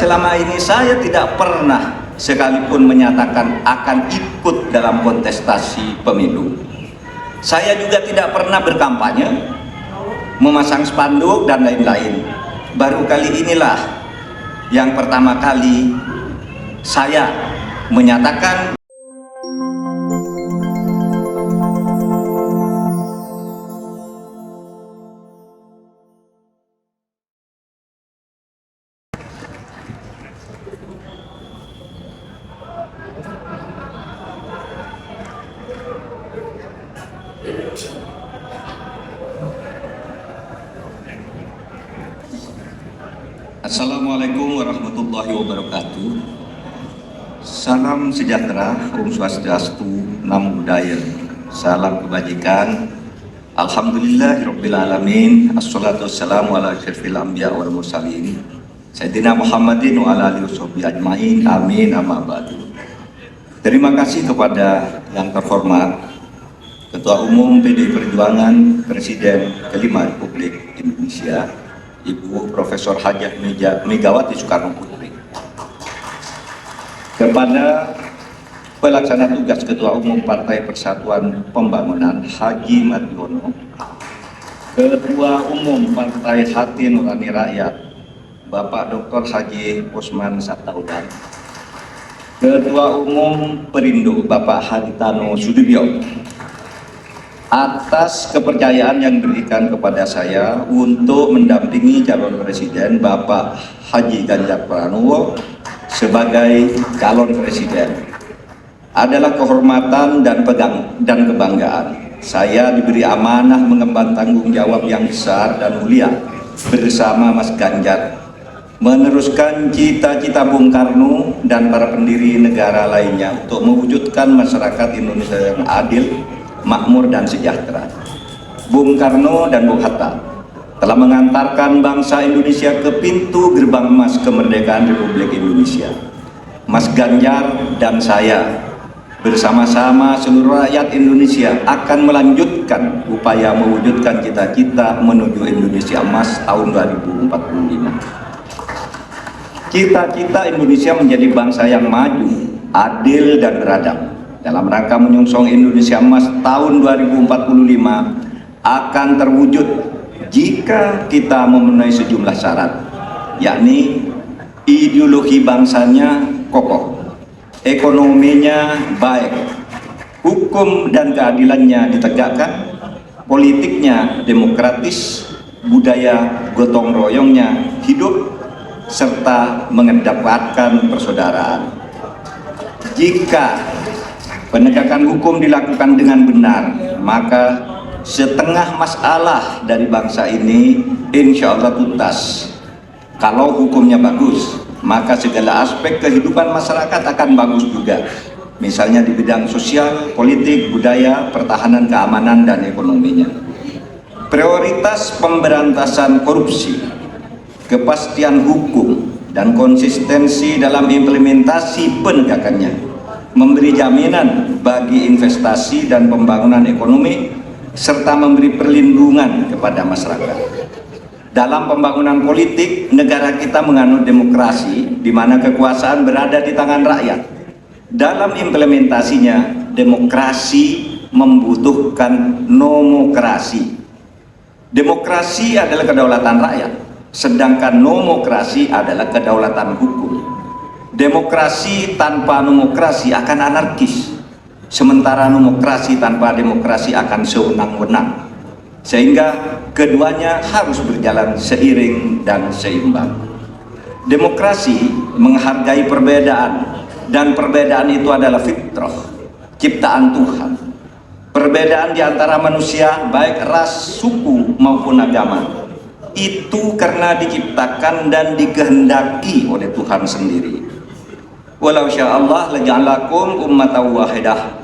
selama ini saya tidak pernah sekalipun menyatakan akan ikut dalam kontestasi pemilu. Saya juga tidak pernah berkampanye, memasang spanduk dan lain-lain. Baru kali inilah yang pertama kali saya menyatakan Assalamualaikum warahmatullahi wabarakatuh. Salam sejahtera, Om Swastiastu, Namo Buddhaya, salam kebajikan. Alhamdulillahirabbil alamin. Assalatu wassalamu ala asyrofil anbiya wal mursalin Sayyidina Muhammadin wa ala alihi washabbihi ajmain. Amin amma ba'du. Terima kasih kepada yang terhormat Ketua Umum PDI Perjuangan, Presiden kelima Republik Indonesia, Ibu Profesor Hajah Megawati Soekarno Putri, kepada pelaksana tugas Ketua Umum Partai Persatuan Pembangunan Haji Mardiono, Ketua Umum Partai Hati Nurani Rakyat Bapak Dr. Haji Usman Sabtaudang, Ketua Umum Perindo Bapak Haritano Sudibyo, atas kepercayaan yang diberikan kepada saya untuk mendampingi calon presiden Bapak Haji Ganjar Pranowo sebagai calon presiden. Adalah kehormatan dan kebanggaan. Saya diberi amanah mengemban tanggung jawab yang besar dan mulia bersama Mas Ganjar, meneruskan cita-cita Bung Karno dan para pendiri negara lainnya untuk mewujudkan masyarakat Indonesia yang adil, makmur dan sejahtera. Bung Karno dan Bung Hatta telah mengantarkan bangsa Indonesia ke pintu gerbang emas kemerdekaan Republik Indonesia. Mas Ganjar dan saya bersama-sama seluruh rakyat Indonesia akan melanjutkan upaya mewujudkan cita-cita menuju Indonesia emas tahun 2045. Cita-cita Indonesia menjadi bangsa yang maju, adil dan beradab dalam rangka menyongsong Indonesia Emas tahun 2045 akan terwujud jika kita memenuhi sejumlah syarat, yakni ideologi bangsanya kokoh, ekonominya baik, hukum dan keadilannya ditegakkan, politiknya demokratis, budaya gotong royongnya hidup, serta mengedepankan persaudaraan. Jika penegakan hukum dilakukan dengan benar, maka setengah masalah dari bangsa ini insya Allah tuntas. Kalau hukumnya bagus, maka segala aspek kehidupan masyarakat akan bagus juga. Misalnya di bidang sosial, politik, budaya, pertahanan, keamanan, dan ekonominya. Prioritas pemberantasan korupsi, kepastian hukum, dan konsistensi dalam implementasi penegakannya, memberi jaminan bagi investasi dan pembangunan ekonomi, serta memberi perlindungan kepada masyarakat. Dalam pembangunan politik, negara kita menganut demokrasi, di mana kekuasaan berada di tangan rakyat. Dalam implementasinya, demokrasi membutuhkan nomokrasi. Demokrasi adalah kedaulatan rakyat, sedangkan nomokrasi adalah kedaulatan hukum. Demokrasi tanpa nomokrasi akan anarkis, sementara nomokrasi tanpa demokrasi akan sewenang-wenang, sehingga keduanya harus berjalan seiring dan seimbang. Demokrasi menghargai perbedaan, dan perbedaan itu adalah fitrah, ciptaan Tuhan. Perbedaan di antara manusia, baik ras, suku maupun agama, itu karena diciptakan dan dikehendaki oleh Tuhan sendiri. Walau sya'allah laja'alakum ummatan wahidah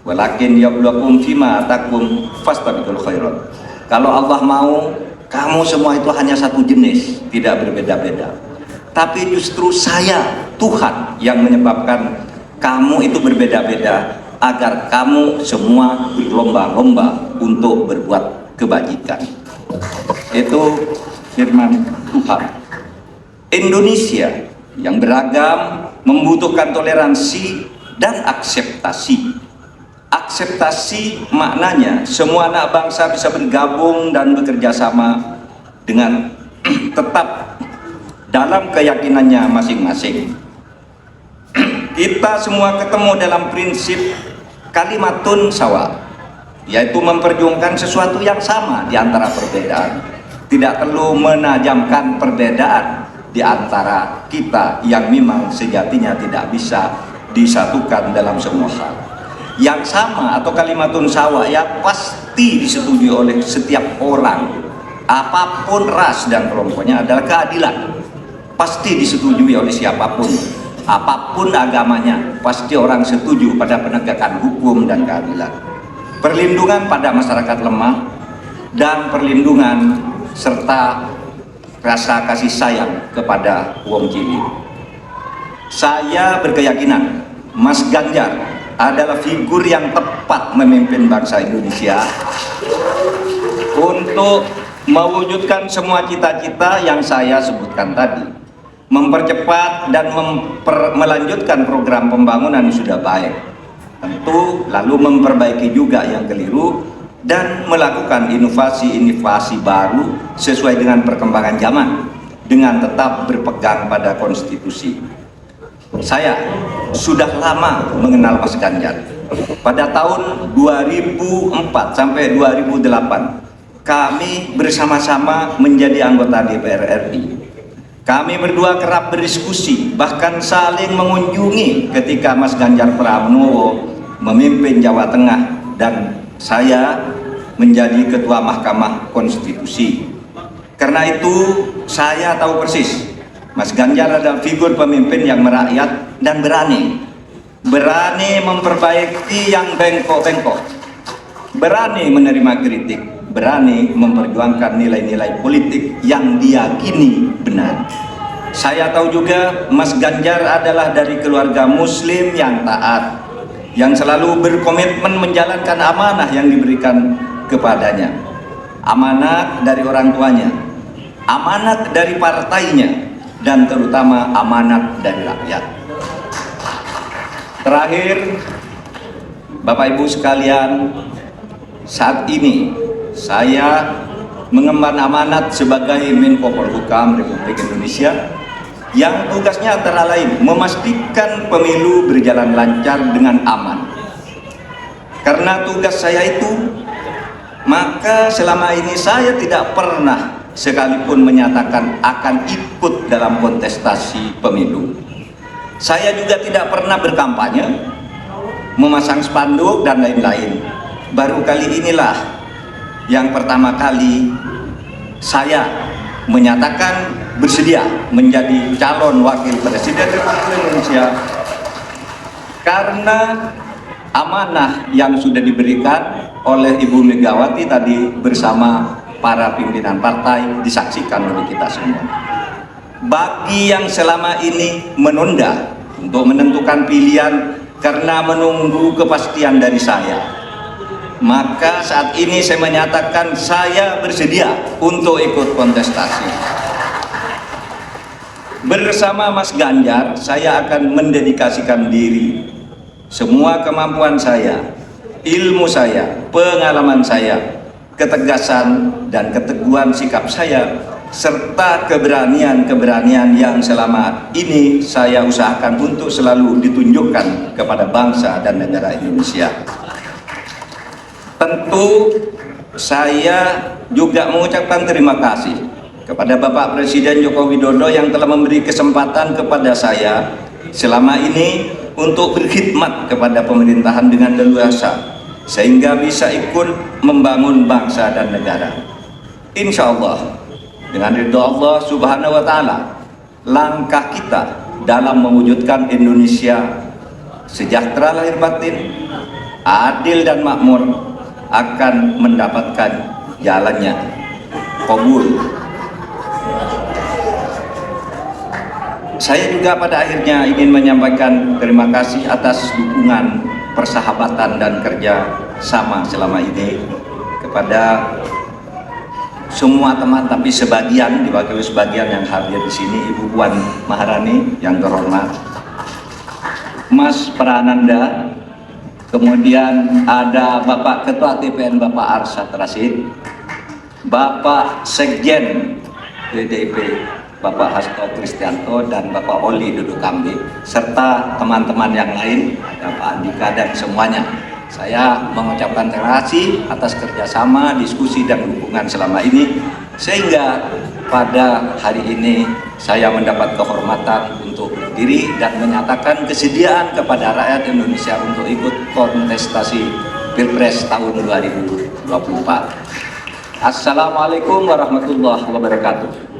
walakin yabluwakum fima atakum fastabiqul khairat. Kalau Allah mau, kamu semua itu hanya satu jenis, tidak berbeda-beda. Tapi justru saya, Tuhan, yang menyebabkan kamu itu berbeda-beda, agar kamu semua berlomba-lomba untuk berbuat kebajikan. Itu firman Tuhan. Indonesia yang beragam, membutuhkan toleransi dan akseptasi. Akseptasi maknanya semua anak bangsa bisa bergabung dan bekerja sama dengan tetap dalam keyakinannya masing-masing. Kita semua ketemu dalam prinsip kalimatun sawa, yaitu memperjuangkan sesuatu yang sama di antara perbedaan. Tidak perlu menajamkan perbedaan di antara kita yang memang sejatinya tidak bisa disatukan dalam semua hal. Yang sama atau kalimatun sawa ya pasti disetujui oleh setiap orang, apapun ras dan kelompoknya, adalah keadilan. Pasti disetujui oleh siapapun, apapun agamanya, pasti orang setuju pada penegakan hukum dan keadilan. Perlindungan pada masyarakat lemah dan perlindungan serta rasa kasih sayang kepada wong cilik. Saya berkeyakinan Mas Ganjar adalah figur yang tepat memimpin bangsa Indonesia untuk mewujudkan semua cita-cita yang saya sebutkan tadi, mempercepat dan melanjutkan program pembangunan yang sudah baik, tentu lalu memperbaiki juga yang keliru dan melakukan inovasi-inovasi baru sesuai dengan perkembangan zaman dengan tetap berpegang pada konstitusi. Saya sudah lama mengenal Mas Ganjar. Pada tahun 2004 sampai 2008 kami bersama-sama menjadi anggota DPR RI. Kami berdua kerap berdiskusi, bahkan saling mengunjungi ketika Mas Ganjar Pranowo memimpin Jawa Tengah dan saya menjadi Ketua Mahkamah Konstitusi. Karena itu saya tahu persis Mas Ganjar adalah figur pemimpin yang merakyat dan berani memperbaiki yang bengkok-bengkok, berani menerima kritik, berani memperjuangkan nilai-nilai politik yang diyakini benar. Saya tahu juga Mas Ganjar adalah dari keluarga muslim yang taat, yang selalu berkomitmen menjalankan amanah yang diberikan kepadanya, amanat dari orang tuanya, amanat dari partainya, dan terutama amanat dari rakyat. Terakhir, Bapak Ibu sekalian, saat ini saya mengemban amanat sebagai Menko Polhukam Republik Indonesia yang tugasnya antara lain memastikan pemilu berjalan lancar dengan aman. Karena tugas saya itu, maka selama ini saya tidak pernah sekalipun menyatakan akan ikut dalam kontestasi pemilu. Saya juga tidak pernah berkampanye, memasang spanduk dan lain-lain. Baru kali inilah yang pertama kali saya menyatakan bersedia menjadi calon wakil presiden Republik Indonesia karena amanah yang sudah diberikan oleh Ibu Megawati tadi bersama para pimpinan partai disaksikan oleh kita semua. Bagi yang selama ini menunda untuk menentukan pilihan karena menunggu kepastian dari saya, maka saat ini saya menyatakan saya bersedia untuk ikut kontestasi. Bersama Mas Ganjar, saya akan mendedikasikan diri, semua kemampuan saya, ilmu saya, pengalaman saya, ketegasan dan keteguhan sikap saya, serta keberanian-keberanian yang selama ini saya usahakan untuk selalu ditunjukkan kepada bangsa dan negara Indonesia. Tentu saya juga mengucapkan terima kasih kepada Bapak Presiden Joko Widodo yang telah memberi kesempatan kepada saya selama ini untuk berkhidmat kepada pemerintahan dengan leluasa, sehingga bisa ikut membangun bangsa dan negara. Insya Allah dengan ridho Allah Subhanahu wa Ta'ala, langkah kita dalam mewujudkan Indonesia sejahtera lahir batin, adil dan makmur akan mendapatkan jalannya. Qabul. Saya juga pada akhirnya ingin menyampaikan terima kasih atas dukungan, persahabatan dan kerja sama selama ini kepada semua teman, tapi sebagian, diwakili sebagian yang hadir di sini, Ibu Puan Maharani yang terhormat, Mas Prananda, kemudian ada Bapak Ketua TPN Bapak Arsyad Rashid, Bapak Sekjen PDIP Bapak Hasto Kristianto dan Bapak Oli Duduk Kambe, serta teman-teman yang lain, ada Pak Andika dan semuanya. Saya mengucapkan terima kasih atas kerjasama, diskusi, dan dukungan selama ini, sehingga pada hari ini saya mendapat kehormatan untuk berdiri dan menyatakan kesediaan kepada rakyat Indonesia untuk ikut kontestasi Pilpres tahun 2024. Assalamualaikum warahmatullahi wabarakatuh.